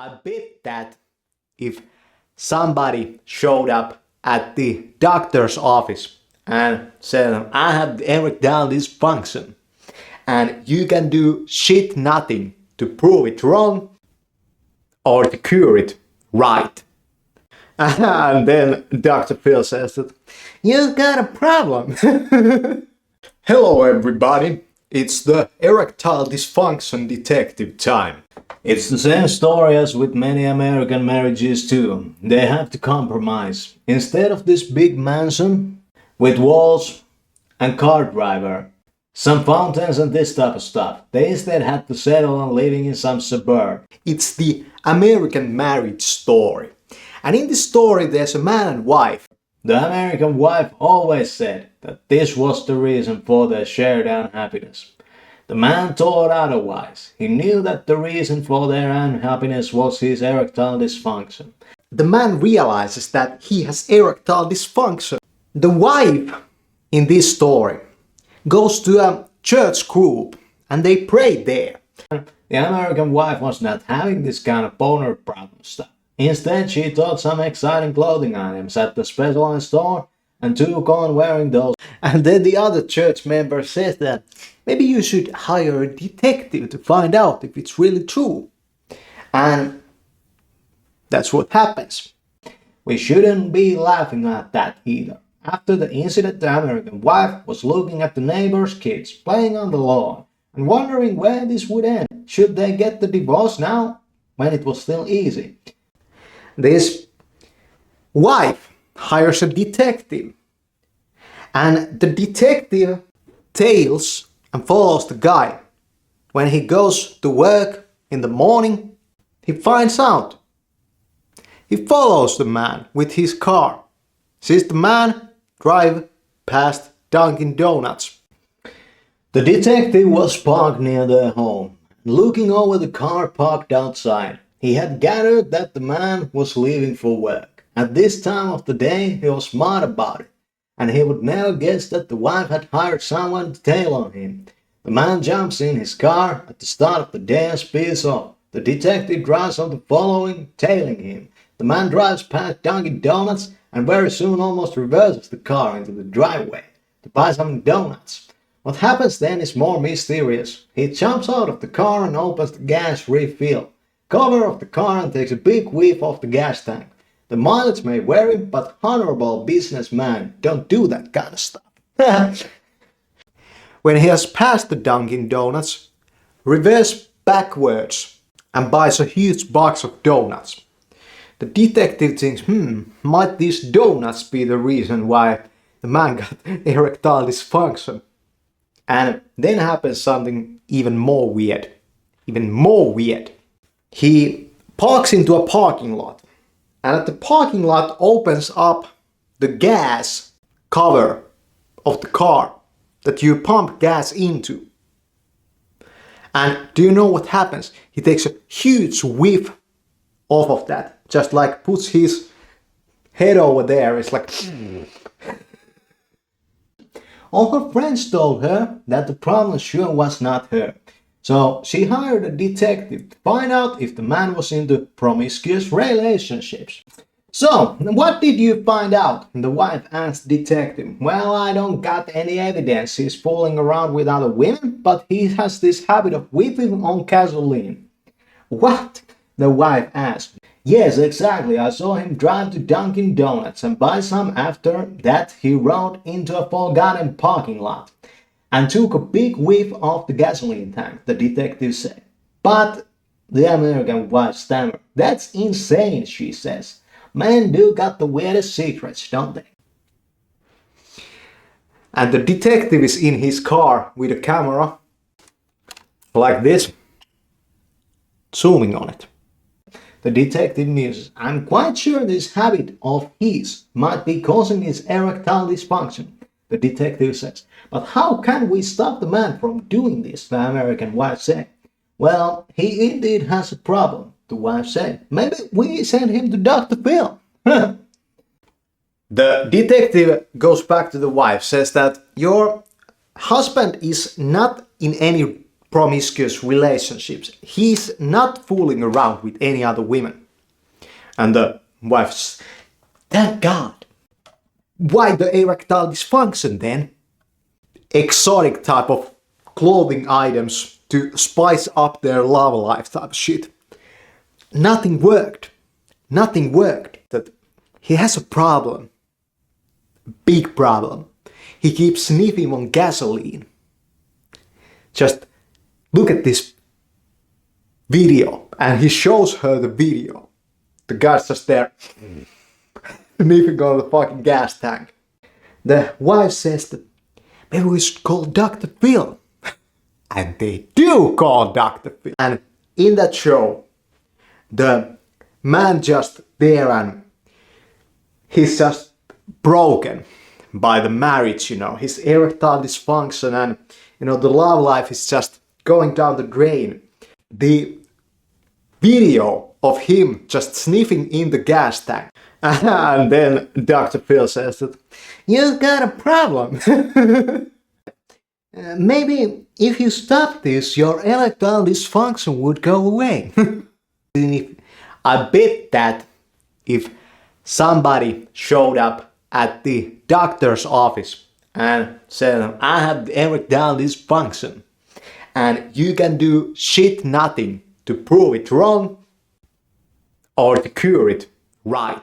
I bet that if somebody showed up at the doctor's office and said, I have erectile dysfunction and you can do shit nothing to prove it wrong or to cure it right. And then Dr. Phil says that, you've got a problem. Hello everybody, it's the erectile dysfunction detective time. It's the same story as with many American marriages too. They have to compromise. Instead of this big mansion with walls and car driver, some fountains and this type of stuff, they instead had to settle on living in some suburb. It's the American marriage story. And in this story there's a man and wife. The American wife always said that this was the reason for their shared unhappiness. The man thought otherwise. He knew that the reason for their unhappiness was his erectile dysfunction. The man realizes that he has erectile dysfunction. The wife in this story goes to a church group and they pray there. The American wife was not having this kind of boner problem stuff. Instead, she bought some exciting clothing items at the specialized store and took on wearing those. And then the other church member says that maybe you should hire a detective to find out if it's really true. And that's what happens. We shouldn't be laughing at that either. After the incident, the American wife was looking at the neighbor's kids playing on the lawn and wondering where this would end. Should they get the divorce now, when it was still easy? This wife hires a detective, and the detective tails and follows the guy. When he goes to work in the morning, he finds out. He follows the man with his car. Sees the man drive past Dunkin' Donuts. The detective was parked near their home, looking over the car parked outside. He had gathered that the man was leaving for work. At this time of the day, he was smart about it, and he would never guess that the wife had hired someone to tail on him. The man jumps in his car at the start of the day and speeds off. The detective drives on the following, tailing him. The man drives past Dunkin' Donuts and very soon almost reverses the car into the driveway to buy some donuts. What happens then is more mysterious. He jumps out of the car and opens the gas refill cover of the car and takes a big whiff of the gas tank. The mileage may vary, but honorable businessmen don't do that kind of stuff. When he has passed the Dunkin' Donuts, reverse backwards and buys a huge box of donuts. The detective thinks, might these donuts be the reason why the man got erectile dysfunction? And then happens something even more weird. He parks into a parking lot, and at the parking lot opens up the gas cover of the car that you pump gas into. And do you know what happens? He takes a huge whiff off of that, just like puts his head over there. It's like... All her friends told her that the problem sure was not her. So she hired a detective to find out if the man was into promiscuous relationships. So, what did you find out? The wife asked the detective. Well, I don't got any evidence he's fooling around with other women, but he has this habit of whipping on gasoline. What? The wife asked. Yes, exactly. I saw him drive to Dunkin' Donuts and buy some. After that he rode into a forgotten parking lot and took a big whiff of the gasoline tank, the detective said. But the American wife stammered. That's insane, she says. Men do got the weirdest secrets, don't they? And the detective is in his car with a camera, like this, zooming on it. The detective muses, I'm quite sure this habit of his might be causing his erectile dysfunction. The detective says, but how can we stop the man from doing this? The American wife said. Well, he indeed has a problem, the wife said. Maybe we send him to Dr. Phil. The detective goes back to the wife, says that your husband is not in any promiscuous relationships. He's not fooling around with any other women. And the wife says, thank God. Why the erectile dysfunction then? Exotic type of clothing items to spice up their love life type of shit. Nothing worked. Nothing worked. That he has a problem. Big problem. He keeps sniffing on gasoline. Just look at this video, and he shows her the video. The guy's just there sniffing on the fucking gas tank. The wife says that maybe we should call Dr. Phil. And they do call Dr. Phil. And in that show, the man just there and he's just broken by the marriage, you know. His erectile dysfunction and, you know, the love life is just going down the drain. The video of him just sniffing in the gas tank. And then Dr. Phil says that, you've got a problem. Maybe if you stop this, your erectile dysfunction would go away. I bet that if somebody showed up at the doctor's office and said, I have erectile dysfunction, and you can do shit nothing to prove it wrong or to cure it right.